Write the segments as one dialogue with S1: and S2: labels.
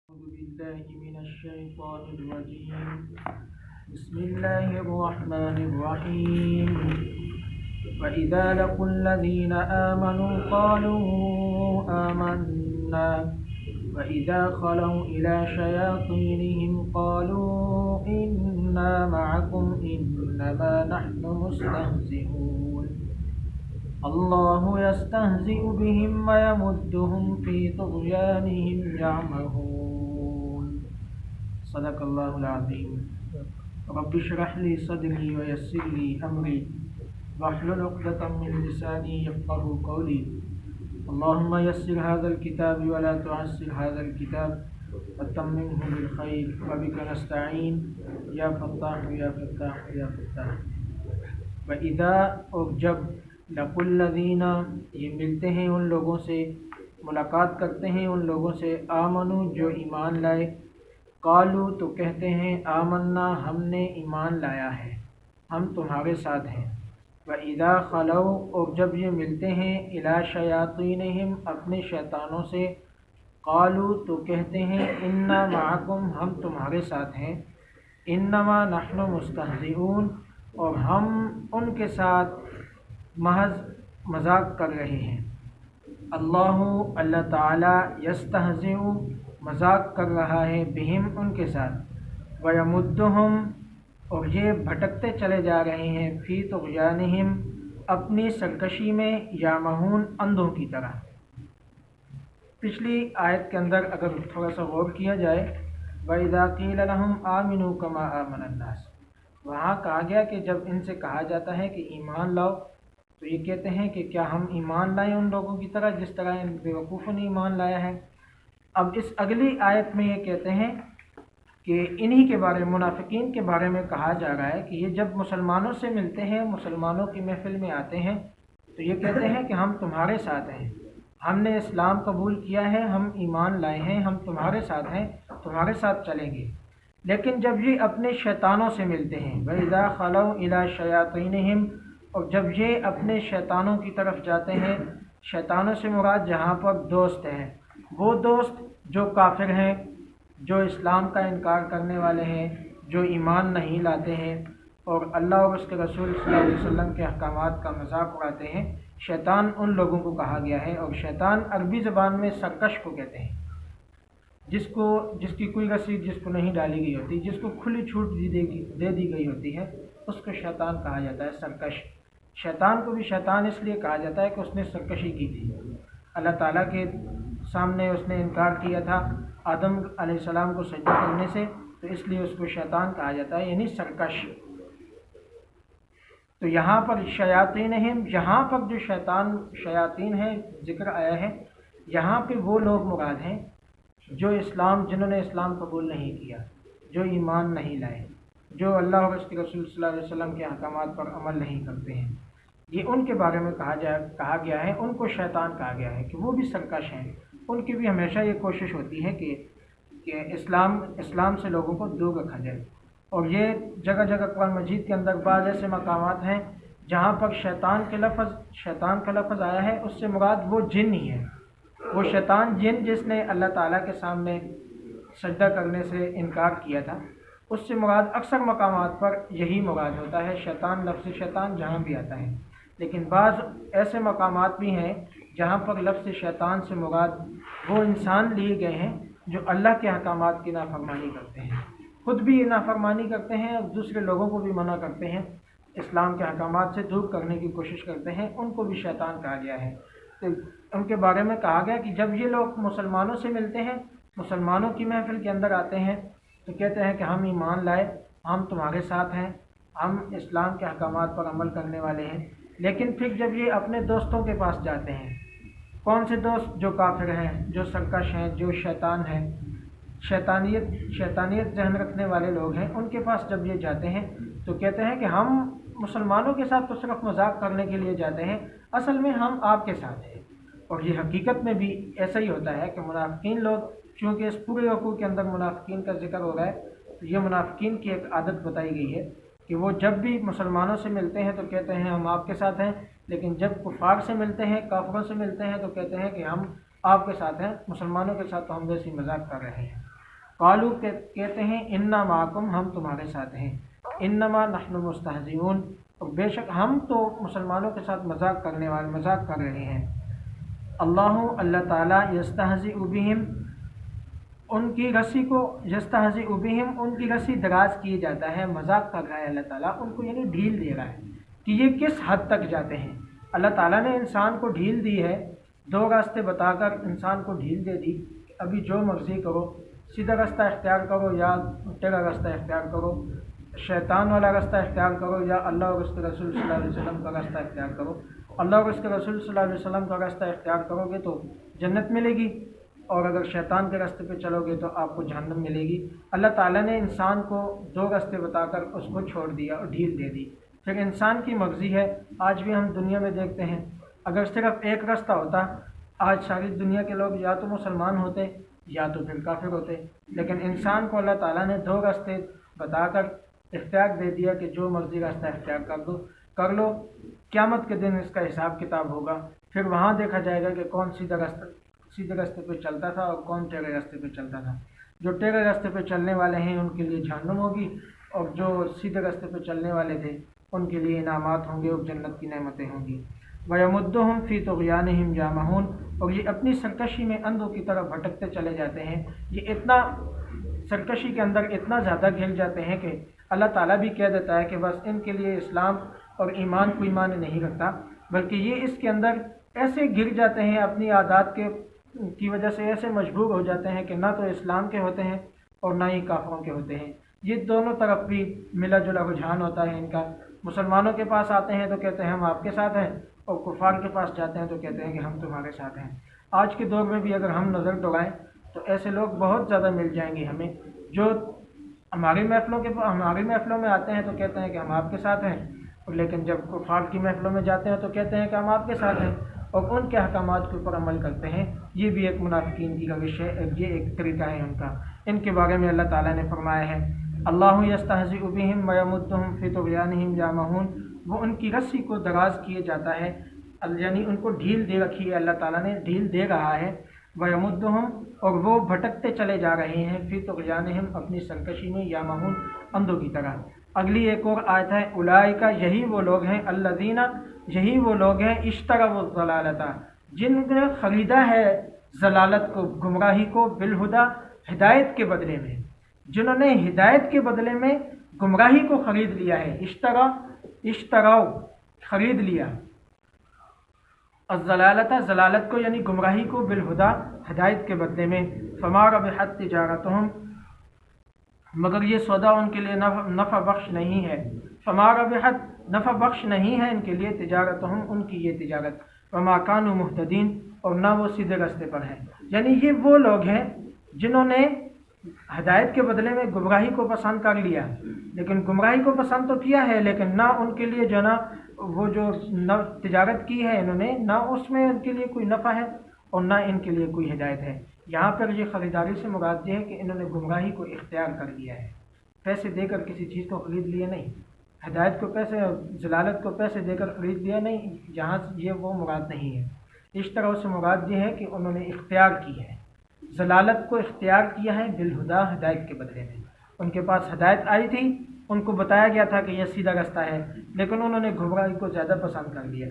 S1: أعوذ بالله من الشيطان الرجيم. بسم الله الرحمن الرحيم. وإذا لقوا الذين آمنوا قالوا آمنا وإذا خلوا إلى شياطينهم قالوا إنا معكم إنما نحن مستهزئون الله يستهزئ بهم ويمدهم في طغيانهم يعمهون. صدق الله العظيم. رب اشرح لي صدري ويسر لي أمري واحلل عقدة من لساني يفقهوا قولي. اللهم يسر هذا الكتاب ولا تعسر هذا الكتاب وتممه بالخير وبك نستعين يا فتاح يا فتاح يا فتاح. وَإِذَا اور جب لَقُوا الَّذِينَ یہ ملتے ہیں ان لوگوں سے، ملاقات کرتے ہیں ان لوگوں سے، آمنو جو ایمان لائے، قالو تو کہتے ہیں آمنا ہم نے ایمان لایا ہے، ہم تمہارے ساتھ ہیں۔ وَإِذَا خَلَوْا اور جب یہ ملتے ہیں إِلَى شَيَاطِينِهِمْ اپنے شیطانوں سے، قالو تو کہتے ہیں اِنَّا مَعَكُمْ ہم تمہارے ساتھ ہیں، إِنَّمَا نَحْنُ مُسْتَهْزِئُونَ اور ہم ان کے ساتھ محض مذاق کر رہے ہیں۔ اللہ تعالیٰ یستہزئ مذاق کر رہا ہے بہم ان کے ساتھ، ویمدہم اور یہ بھٹکتے چلے جا رہے ہیں فی طغیانہم اپنی سرکشی میں، یامہون اندھوں کی طرح۔ پچھلی آیت کے اندر اگر تھوڑا سا غور کیا جائے، وَإِذَا قِيلَ لَهُمْ آمِنُوا كَمَا آمَنَ النَّاسُ، وہاں کہا گیا کہ جب ان سے کہا جاتا ہے کہ ایمان لاؤ تو یہ کہتے ہیں کہ کیا ہم ایمان لائیں ان لوگوں کی طرح جس طرح ان بیوقوفوں نے ایمان لایا ہے۔ اب اس اگلی آیت میں یہ کہتے ہیں کہ انہی کے بارے میں، منافقین کے بارے میں کہا جا رہا ہے کہ یہ جب مسلمانوں سے ملتے ہیں، مسلمانوں کی محفل میں آتے ہیں تو یہ کہتے ہیں کہ ہم تمہارے ساتھ ہیں، ہم نے اسلام قبول کیا ہے، ہم ایمان لائے ہیں، ہم تمہارے ساتھ ہیں، تمہارے ساتھ چلیں گے۔ لیکن جب یہ اپنے شیطانوں سے ملتے ہیں، وَإِذَا خَلَوْا إِلَى شَيَاطِينِهِمْ اور جب یہ اپنے شیطانوں کی طرف جاتے ہیں، شیطانوں سے مراد جہاں پر دوست ہیں، وہ دوست جو کافر ہیں، جو اسلام کا انکار کرنے والے ہیں، جو ایمان نہیں لاتے ہیں اور اللہ اور اس کے رسول صلی اللہ علیہ وسلم کے احکامات کا مذاق اڑاتے ہیں، شیطان ان لوگوں کو کہا گیا ہے۔ اور شیطان عربی زبان میں سرکش کو کہتے ہیں، جس کی کوئی رسید جس کو نہیں ڈالی گئی ہوتی، جس کو کھلی چھوٹ دے دی گئی ہوتی ہے، اس کو شیطان کہا جاتا ہے، سرکش۔ شیطان کو بھی شیطان اس لیے کہا جاتا ہے کہ اس نے سرکشی کی تھی، اللہ تعالیٰ کے سامنے اس نے انکار کیا تھا آدم علیہ السلام کو سجدہ کرنے سے، تو اس لیے اس کو شیطان کہا جاتا ہے، یعنی سرکش۔ تو یہاں پر شیاطینہم، یہاں پر جو شیاطین ہیں ذکر آیا ہے، یہاں پہ وہ لوگ مراد ہیں جنہوں نے اسلام قبول نہیں کیا، جو ایمان نہیں لائے، جو اللہ اور اس کے رسول صلی اللہ علیہ وسلم کے احکامات پر عمل نہیں کرتے ہیں، یہ ان کے بارے میں کہا گیا ہے، ان کو شیطان کہا گیا ہے کہ وہ بھی سرکش ہیں۔ ان کی بھی ہمیشہ یہ کوشش ہوتی ہے کہ اسلام سے لوگوں کو دور رکھا جائے۔ اور یہ جگہ جگہ قرآن مجید کے اندر بعض ایسے مقامات ہیں جہاں پر شیطان کا لفظ آیا ہے، اس سے مراد وہ جن ہی ہے، وہ شیطان جن جس نے اللہ تعالیٰ کے سامنے سجدہ کرنے سے انکار کیا تھا، اس سے مراد اکثر مقامات پر یہی مراد ہوتا ہے، شیطان، لفظ شیطان جہاں بھی آتا ہے۔ لیکن بعض ایسے مقامات بھی ہیں جہاں پر لفظ شیطان سے مراد وہ انسان لیے گئے ہیں جو اللہ کے احکامات کی نافرمانی کرتے ہیں، خود بھی نافرمانی کرتے ہیں اور دوسرے لوگوں کو بھی منع کرتے ہیں، اسلام کے احکامات سے دور کرنے کی کوشش کرتے ہیں، ان کو بھی شیطان کہا گیا ہے۔ تو ان کے بارے میں کہا گیا کہ جب یہ لوگ مسلمانوں سے ملتے ہیں، مسلمانوں کی محفل کے اندر آتے ہیں تو کہتے ہیں کہ ہم ایمان لائے، ہم تمہارے ساتھ ہیں، ہم اسلام کے احکامات پر عمل کرنے والے ہیں۔ لیکن پھر جب یہ اپنے دوستوں کے پاس جاتے ہیں، کون سے دوست؟ جو کافر ہیں، جو سرکش ہیں، جو شیطان ہیں، شیطانیت ذہن رکھنے والے لوگ ہیں، ان کے پاس جب یہ جاتے ہیں تو کہتے ہیں کہ ہم مسلمانوں کے ساتھ تو صرف مذاق کرنے کے لیے جاتے ہیں، اصل میں ہم آپ کے ساتھ ہیں۔ اور یہ حقیقت میں بھی ایسا ہی ہوتا ہے کہ منافقین لوگ، چونکہ اس پورے رکوع کے اندر منافقین کا ذکر ہو رہا ہے، تو یہ منافقین کی ایک عادت بتائی گئی ہے کہ وہ جب بھی مسلمانوں سے ملتے ہیں تو کہتے ہیں ہم آپ کے ساتھ ہیں، لیکن جب کفار سے ملتے ہیں، کافروں سے ملتے ہیں تو کہتے ہیں کہ ہم آپ کے ساتھ ہیں، مسلمانوں کے ساتھ تو ہم ویسے ہی مذاق کر رہے ہیں۔ قالو کہتے ہیں انا معکم ہم تمہارے ساتھ ہیں، انما نحن مستہزئون اور بے شک ہم تو مسلمانوں کے ساتھ مذاق کرنے والے مذاق کر رہے ہیں۔ اللہ تعالیٰ یستہزئ بہم ان کی رسی کو یستہزئ بہم ان کی رسی دراز کیے جاتا ہے، مذاق کر رہا ہے اللہ تعالیٰ ان کو، یعنی ڈھیل دے رہا ہے کہ یہ کس حد تک جاتے ہیں۔ اللہ تعالیٰ نے انسان کو ڈھیل دی ہے، دو راستے بتا کر انسان کو ڈھیل دے دی کہ ابھی جو مرضی کرو، سیدھا راستہ اختیار کرو یا ٹیڑھا راستہ اختیار کرو، شیطان والا راستہ اختیار کرو یا اللہ اور اس کے رسول صلی اللہ علیہ وسلم کا راستہ اختیار کرو۔ اللہ اور اس کے رسول صلی اللہ علیہ وسلم کا راستہ اختیار کرو گے تو جنت ملے گی، اور اگر شیطان کے راستے پہ چلو گے تو آپ کو جہنم ملے گی۔ اللہ تعالیٰ نے انسان کو دو راستے بتا کر اس کو چھوڑ دیا اور ڈھیل دے دی، پھر انسان کی مرضی ہے۔ آج بھی ہم دنیا میں دیکھتے ہیں، اگر صرف ایک راستہ ہوتا، آج ساری دنیا کے لوگ یا تو مسلمان ہوتے یا تو پھر کافر ہوتے، لیکن انسان کو اللہ تعالیٰ نے دو راستے بتا کر اختیار دے دیا کہ جو مرضی راستہ اختیار کر لو۔ قیامت کے دن اس کا حساب کتاب ہوگا، پھر وہاں دیکھا جائے گا کہ کون سیدھے راستے پہ چلتا تھا اور کون ٹیڑھے راستے پہ چلتا تھا۔ جو ٹیڑھے راستے پہ چلنے والے ہیں ان کے لیے جہنم ہوگی، اور جو سیدھے راستے پہ چلنے والے تھے ان کے لیے انعامات ہوں گے اور جنت کی نعمتیں ہوں گی۔ وَيَمُدُّهُمْ فِي طُغْيَانِهِمْ يَعْمَهُونَ اور یہ اپنی سرکشی میں اندھوں کی طرف بھٹکتے چلے جاتے ہیں، یہ اتنا سرکشی کے اندر اتنا زیادہ گر جاتے ہیں کہ اللہ تعالیٰ بھی کہہ دیتا ہے کہ بس ان کے لیے اسلام اور ایمان کوئی معنی نہیں رکھتا، بلکہ یہ اس کے اندر ایسے گر جاتے ہیں، اپنی عادات کی وجہ سے ایسے مجبور ہو جاتے ہیں کہ نہ تو اسلام کے ہوتے ہیں اور نہ ہی کافروں کے ہوتے ہیں۔ یہ دونوں طرف بھی ملا جلا رجحان ہوتا ہے ان کا۔ مسلمانوں کے پاس آتے ہیں تو کہتے ہیں ہم آپ کے ساتھ ہیں، اور کفار کے پاس جاتے ہیں تو کہتے ہیں کہ ہم تمہارے ساتھ ہیں۔ آج کے دور میں بھی اگر ہم نظر دوڑائیں تو ایسے لوگ بہت زیادہ مل جائیں گے ہمیں، جو ہماری محفلوں میں آتے ہیں تو کہتے ہیں کہ ہم آپ کے ساتھ ہیں، لیکن جب کفار کی محفلوں میں جاتے ہیں تو کہتے ہیں کہ ہم آپ کے ساتھ ہیں اور ان کے احکامات کے اوپر عمل کرتے ہیں۔ یہ بھی ایک منافقین کی روش ہے، یہ ایک طریقہ ہے ان کا۔ ان کے بارے میں اللہ تعالیٰ نے فرمایا ہے اللہ یستہزئ بہم ویمدہم فی طغیانہم یعمہون، وہ ان کی رسی کو دراز کیے جاتا ہے، یعنی ان کو ڈھیل دے رکھی ہے، اللہ تعالیٰ نے ڈھیل دے رہا ہے۔ ویمدہم اور وہ بھٹکتے چلے جا رہے ہیں، فی طغیانہم اپنی سرکشی میں، یعمہون اندھوں کی طرح۔ اگلی ایک اور آیت ہے اولئک یہی وہ لوگ ہیں، الذین یہی وہ لوگ ہیں، اشتروا الضلالۃ جن نے خریدا ہے ضلالت کو، گمراہی کو، بالہدی ہدایت کے بدلے میں، جنہوں نے ہدایت کے بدلے میں گمراہی کو خرید لیا ہے۔ اشتراؤ خرید لیا، الضلالۃ ضلالت کو یعنی گمراہی کو، بالہدی ہدایت کے بدلے میں، فما ربحت تجارتہم مگر یہ سودا ان کے لیے نفع بخش نہیں ہے، فما ربحت نفع بخش نہیں ہے ان کے لیے، تجارتہم ان کی یہ تجارت، وما کانوا مہتدین اور نہ وہ سیدھے راستے پر ہیں۔ یعنی یہ وہ لوگ ہیں جنہوں نے ہدایت کے بدلے میں گمراہی کو پسند کر لیا، لیکن گمراہی کو پسند تو کیا ہے لیکن نہ ان کے لیے جو نا وہ جو تجارت کی ہے انہوں نے، نہ اس میں ان کے لیے کوئی نفع ہے اور نہ ان کے لیے کوئی ہدایت ہے۔ یہاں پر یہ خریداری سے مراد یہ ہے کہ انہوں نے گمراہی کو اختیار کر لیا ہے، پیسے دے کر کسی چیز کو خرید لیا نہیں، ہدایت کو پیسے، ضلالت کو پیسے دے کر خرید لیا نہیں، جہاں یہ وہ مراد نہیں ہے۔ اس طرح سے مراد یہ ہے کہ انہوں نے اختیار کی ہے، ضلالت کو اختیار کیا ہے بالہدی ہدایت کے بدلے میں۔ ان کے پاس ہدایت آئی تھی، ان کو بتایا گیا تھا کہ یہ سیدھا راستہ ہے، لیکن انہوں نے گمراہی کو زیادہ پسند کر لیا۔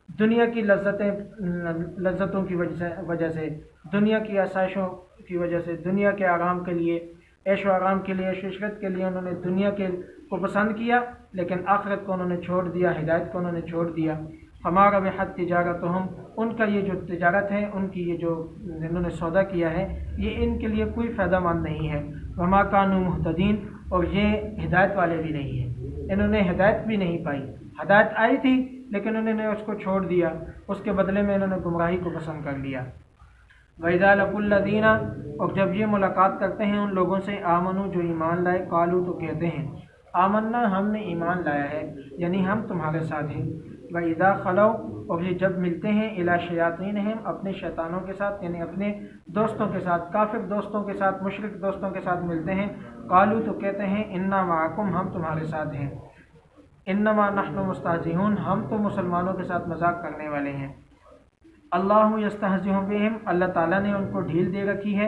S1: دنیا کی لذتوں کی وجہ سے، دنیا کی آسائشوں کی وجہ سے، دنیا کے آرام کے لیے، عیش و آرام کے لیے، عیش و عشرت کے لیے انہوں نے دنیا کے کو پسند کیا، لیکن آخرت کو انہوں نے چھوڑ دیا، ہدایت کو انہوں نے چھوڑ دیا۔ فما ربحت تجارتہم ان کا یہ جو تجارت ہے، ان کی یہ جو انہوں نے سودا کیا ہے، یہ ان کے لیے کوئی فائدہ مند نہیں ہے۔ وما کانوا مہتدین اور یہ ہدایت والے بھی نہیں ہیں، انہوں نے ہدایت بھی نہیں پائی، ہدایت آئی تھی لیکن انہوں نے اس کو چھوڑ دیا، اس کے بدلے میں انہوں نے گمراہی کو پسند کر لیا۔ وَإِذَا لَقُوا الَّذِينَ اور جب یہ ملاقات کرتے ہیں ان لوگوں سے، آمنوا جو ایمان لائے، قالوا تو کہتے ہیں، آمنا ہم نے ایمان لایا ہے، یعنی ہم تمہارے ساتھ ہیں۔ وَإِذَا خَلَوْا اور یہ جب ملتے ہیں، إِلَىٰ شَيَاطِينِهِمْ اپنے شیطانوں کے ساتھ، یعنی اپنے دوستوں کے ساتھ، کافر دوستوں کے ساتھ، مشرک دوستوں کے ساتھ ملتے ہیں، قالوا تو کہتے ہیں، إِنَّا مَعَكُمْ ہم تمہارے ساتھ ہیں، إِنَّمَا نَحْنُ مُسْتَهْزِئُونَ ہم تو مسلمانوں کے ساتھ مذاق کرنے والے ہیں۔ اللہ یستہزئ بہم اللہ تعالیٰ نے ان کو ڈھیل دے رکھی ہے،